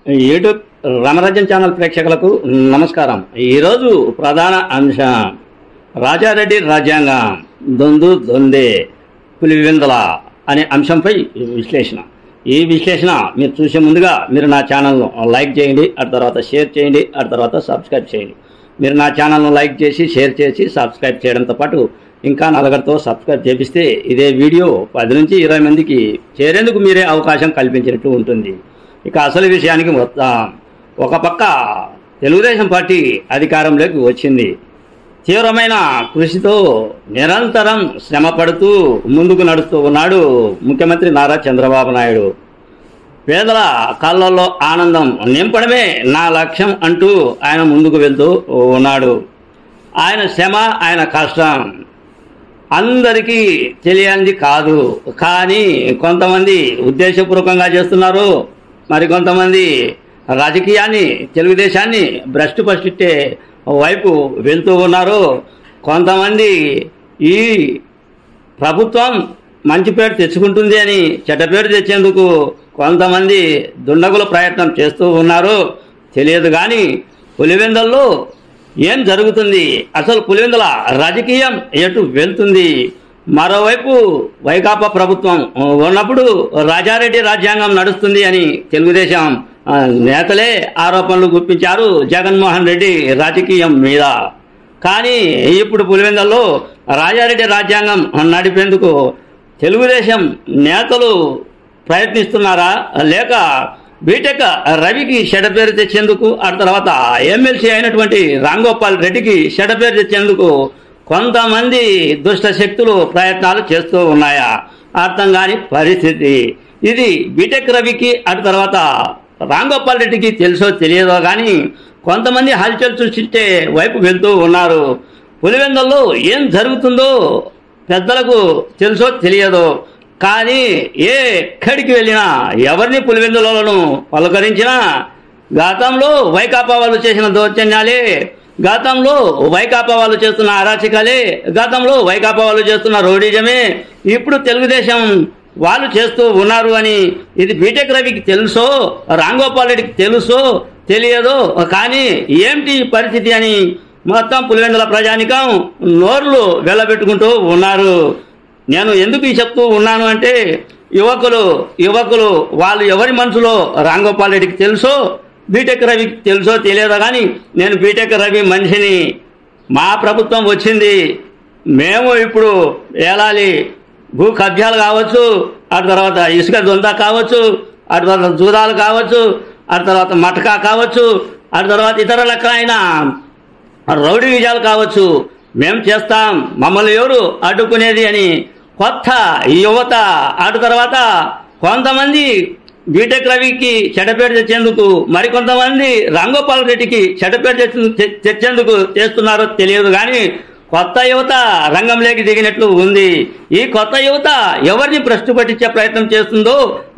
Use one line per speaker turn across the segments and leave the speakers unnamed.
YouTube రామరాజ్యం channel ప్రేక్షకులకు నమస్కారం. ఈరోజు ప్రధాన అంశం రాజారెడ్డి రాజ్యాంగం దొందే పులివెందుల అనే అంశంపై విశ్లేషణ. ఈ విశ్లేషణ మీరు చూసే ముందుగా మీరు నా ఛానల్ను లైక్ చేయండి, ఆ తర్వాత షేర్ చేయండి, ఆ తర్వాత సబ్స్క్రైబ్ చేయండి. మీరు నా ఛానల్ను లైక్ చేసి షేర్ చేసి సబ్స్క్రైబ్ చేయడంతో పాటు ఇంకా నలుగురితో సబ్స్క్రైబ్ చేపిస్తే ఇదే వీడియో 10 నుంచి 20 మందికి చేరేందుకు మీరే అవకాశం కల్పించినట్టు ఉంటుంది. ఇక అసలు విషయానికి వద్దాం. ఒక పక్క తెలుగుదేశం పార్టీ అధికారంలోకి వచ్చింది. తీవ్రమైన కృషితో నిరంతరం శ్రమ పడుతూ ముందుకు నడుస్తూ ఉన్నాడు ముఖ్యమంత్రి నారా చంద్రబాబు నాయుడు. పేదల కళ్ళల్లో ఆనందం నింపడమే నా లక్ష్యం అంటూ ఆయన ముందుకు వెళ్తూ ఉన్నాడు. ఆయన శ్రమ, ఆయన కష్టం అందరికీ తెలియనిది కాదు. కానీ కొంతమంది ఉద్దేశపూర్వకంగా చేస్తున్నారు, మరికొంతమంది రాజకీయాన్ని, తెలుగుదేశాన్ని భ్రష్టు పట్టించే వైపు వెళ్తూ ఉన్నారు. కొంతమంది ఈ ప్రభుత్వం మంచి పేరు తెచ్చుకుంటుంది అని చెడ్డ పేరు తెచ్చేందుకు కొంతమంది దుండగుల ప్రయత్నం చేస్తూ ఉన్నారు. తెలియదు కానీ పులివెందుల్లో ఏం జరుగుతుంది, అసలు పులివెందుల రాజకీయం ఎటు వెళ్తుంది? మరోవైపు వైకాపా ప్రభుత్వం ఉన్నప్పుడు రాజారెడ్డి రాజ్యాంగం నడుస్తుంది అని తెలుగుదేశం నేతలే ఆరోపణలు గుప్పించారు జగన్మోహన్ రెడ్డి రాజకీయం మీద. కానీ ఇప్పుడు పులివెందుల్లో రాజారెడ్డి రాజ్యాంగం నడిపేందుకు తెలుగుదేశం నేతలు ప్రయత్నిస్తున్నారా, లేక బీటెక్ రవికి చెడ్డ పేరు తెచ్చేందుకు, ఆ తర్వాత ఎమ్మెల్సీ అయినటువంటి రాంగోపాల్ రెడ్డికి చెడ్డ పేరు తెచ్చేందుకు కొంతమంది దుష్ట శక్తులు ప్రయత్నాలు చేస్తూ ఉన్నాయా? అర్థం కాని పరిస్థితి. ఇది బీటెక్ రవికి, ఆ తర్వాత రాంగోపాల్ రెడ్డికి తెలుసో తెలియదో కానీ కొంతమంది హల్చల్ సృష్టించే వైపు వెళ్తూ ఉన్నారు. పులివెందుల్లో ఏం జరుగుతుందో పెద్దలకు తెలుసో తెలియదో కానీ ఎక్కడికి వెళ్ళినా, ఎవరిని పులివెందులను పలకరించినా గతంలో వైకాపా వాళ్ళు చేసిన దౌర్జన్యాలే, గతంలో వైకాపా వాళ్ళు చేస్తున్న అరాచకాలే, గతంలో వైకాపా వాళ్ళు చేస్తున్న రౌడీజమే ఇప్పుడు తెలుగుదేశం వాళ్ళు చేస్తూ ఉన్నారు అని ఇది బీటెక్ రవికి తెలుసో, రాంగోపాల్ రెడ్డికి తెలుసో తెలియదో కానీ ఏమిటి పరిస్థితి అని మొత్తం పులివెందుల ప్రజానికం నోర్లు వెళ్ళబెట్టుకుంటూ ఉన్నారు. నేను ఎందుకు చెప్తూ ఉన్నాను అంటే యువకులు వాళ్ళు ఎవరి మనసులో రాంగోపాల్ రెడ్డికి తెలుసో, బీటెక్ రవికి తెలుసో తెలియదో కానీ నేను బీటెక్ రవి మనిషిని, మా ప్రభుత్వం వచ్చింది, మేము ఇప్పుడు ఏలాలి, భూ కబ్జాలు కావచ్చు, ఆ తర్వాత ఇసుక దొంద కావచ్చు, ఆ తర్వాత జూదాలు కావచ్చు, ఆ తర్వాత మటకా కావచ్చు, ఆ తర్వాత ఇతర రకాలైన రౌడీ విజయాలు కావచ్చు, మేము చేస్తాం, మమ్మల్ని ఎవరు అడ్డుకునేది అని కొత్త యువత, అటు తర్వాత కొంతమంది బీటెక్ రవికి చెడ్డపేరు తెచ్చేందుకు, మరికొంతమంది రాంగోపాల్ రెడ్డికి చెడ్డపేరు తెచ్చేందుకు చేస్తున్నారో తెలియదు కానీ కొత్త యువత రంగంలోకి దిగినట్లు ఉంది. ఈ కొత్త యువత ఎవరిని భ్రష్టు పట్టించే ప్రయత్నం చేస్తుందో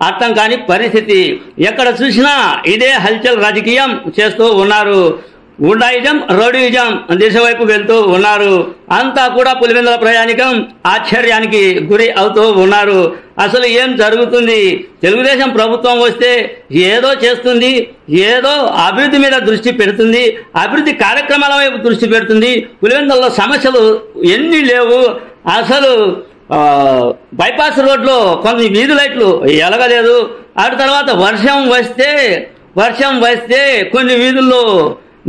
అర్థం కాని పరిస్థితి. ఎక్కడ చూసినా ఇదే హల్చల్ రాజకీయం చేస్తూ ఉన్నారు. గుండాయిజం, రౌడీయిజం దిశ వైపు వెళ్తూ ఉన్నారు. అంతా కూడా పులివెందుల ప్రయాణికం ఆశ్చర్యానికి గురి అవుతూ ఉన్నారు. అసలు ఏం జరుగుతుంది? తెలుగుదేశం ప్రభుత్వం వస్తే ఏదో చేస్తుంది, ఏదో అభివృద్ధి మీద దృష్టి పెడుతుంది, అభివృద్ధి కార్యక్రమాల వైపు దృష్టి పెడుతుంది. పులివెందుల్లో సమస్యలు ఎన్ని లేవు. అసలు బైపాస్ రోడ్లో కొన్ని వీధి లైట్లు ఎలగలేదు. ఆ తర్వాత వర్షం వస్తే కొన్ని వీధుల్లో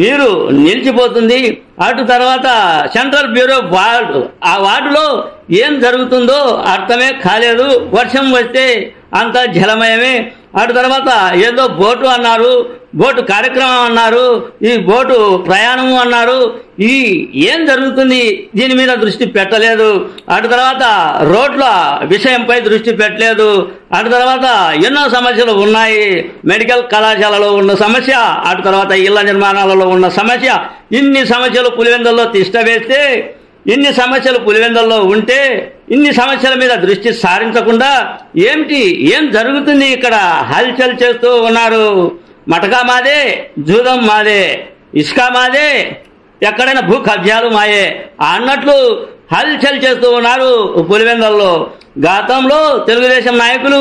నీరు నిలిచిపోతుంది. అటు తర్వాత సెంట్రల్ బ్యూరో వార్డు, ఆ వార్డులో ఏం జరుగుతుందో అర్థమే కాలేదు. వర్షం వస్తే అంతా జలమయమే. అటు తర్వాత ఏదో బోటు అన్నారు, బోటు కార్యక్రమం అన్నారు, ఈ బోటు ప్రయాణము అన్నారు. ఏం జరుగుతుంది దీని మీద దృష్టి పెట్టలేదు. అటు తర్వాత రోడ్ల విషయంపై దృష్టి పెట్టలేదు. అటు తర్వాత ఎన్నో సమస్యలు ఉన్నాయి. మెడికల్ కళాశాలలో ఉన్న సమస్య, అటు తర్వాత ఇళ్ల నిర్మాణాలలో ఉన్న సమస్య, ఇన్ని సమస్యలు పులివెందుల్లో తిష్టవేస్తే, ఇన్ని సమస్యలు పులివెందుల్లో ఉంటే ఇన్ని సమస్యల మీద దృష్టి సారించకుండా ఏం జరుగుతుంది? ఇక్కడ హల్చల్ చేస్తూ ఉన్నారు. మటకా మాదే, జూదం మాదే, ఇసుక మాదే, ఎక్కడైనా భూ కబ్జాలు మాయే అన్నట్లు హల్చల్ చేస్తూ ఉన్నారు పులివెందులలో. గతంలో తెలుగుదేశం నాయకులు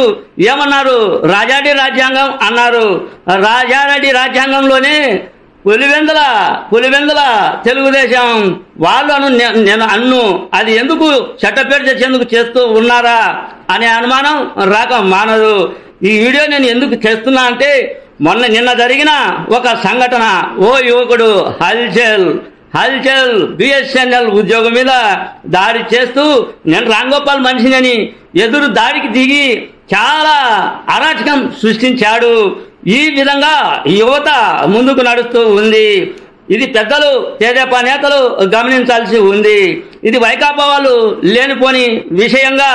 ఏమన్నారు? రాజారెడ్డి రాజ్యాంగం అన్నారు. రాజారెడ్డి రాజ్యాంగంలోనే పులివెందుల తెలుగుదేశం వాళ్ళను నేను అన్ను అది ఎందుకు చట్టపేట తెచ్చేందుకు చేస్తూ ఉన్నారా అనే అనుమానం రాక మానదు. ఈ వీడియో నేను ఎందుకు చేస్తున్నా అంటే నిన్న జరిగిన ఒక సంఘటన. ఓ యువకుడు హల్చల్ బిఎస్ఎన్ఎల్ ఉద్యోగం మీద దాడి చేస్తూ నేను రాంగోపాల్ మనిషిని ఎదురు దాడికి దిగి చాలా అరాచకం సృష్టించాడు. ఈ విధంగా యువత ముందుకు నడుస్తూ ఉంది. ఇది పెద్దలు తెదేపా నేతలు గమనించాల్సి ఉంది. ఇది వైకాపా వాళ్ళు లేనిపోని విషయంగా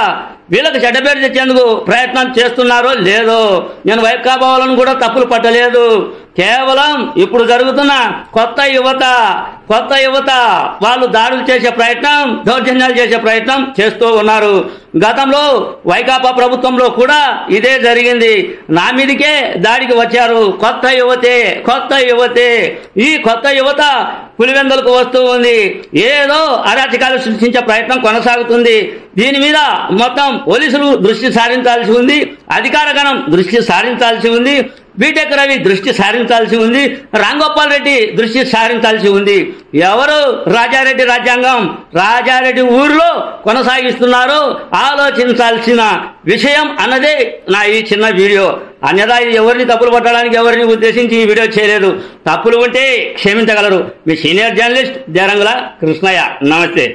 వీళ్ళకి చెడ్డపేరు తెచ్చేందుకు ప్రయత్నం చేస్తున్నారో లేదో. నేను వైకాపా వాళ్ళను కూడా తప్పులు పట్టలేదు. కేవలం ఇప్పుడు జరుగుతున్న కొత్త యువత వాళ్ళు దాడులు చేసే ప్రయత్నం, దౌర్జన్యాలు చేసే ప్రయత్నం చేస్తూ ఉన్నారు. గతంలో వైకాపా ప్రభుత్వంలో కూడా ఇదే జరిగింది. నా మీదికే దాడికి వచ్చారు. కొత్త యువతే ఈ కొత్త యువత పులివెందులకు వస్తూ ఉంది. ఏదో అరాచకాలు సృష్టించే ప్రయత్నం కొనసాగుతుంది. దీని మీద మొత్తం పోలీసులు దృష్టి సారించాల్సి ఉంది, అధికార గణం దృష్టి సారించాల్సి ఉంది, బీటెక్ రవి దృష్టి సారించాల్సి ఉంది, రాంగోపాల్ రెడ్డి దృష్టి సారించాల్సి ఉంది. ఎవరు రాజారెడ్డి రాజ్యాంగం రాజారెడ్డి ఊరిలో కొనసాగిస్తున్నారో ఆలోచించాల్సిన విషయం అన్నదే నా ఈ చిన్న వీడియో. అన్యదా ఇది ఎవరిని తప్పులు పట్టడానికి ఎవరిని ఉద్దేశించి ఈ వీడియో చేయలేదు. తప్పులు ఉంటే క్షమించగలరు. మీ సీనియర్ జర్నలిస్ట్ దేరంగుల కృష్ణయ్య. నమస్తే.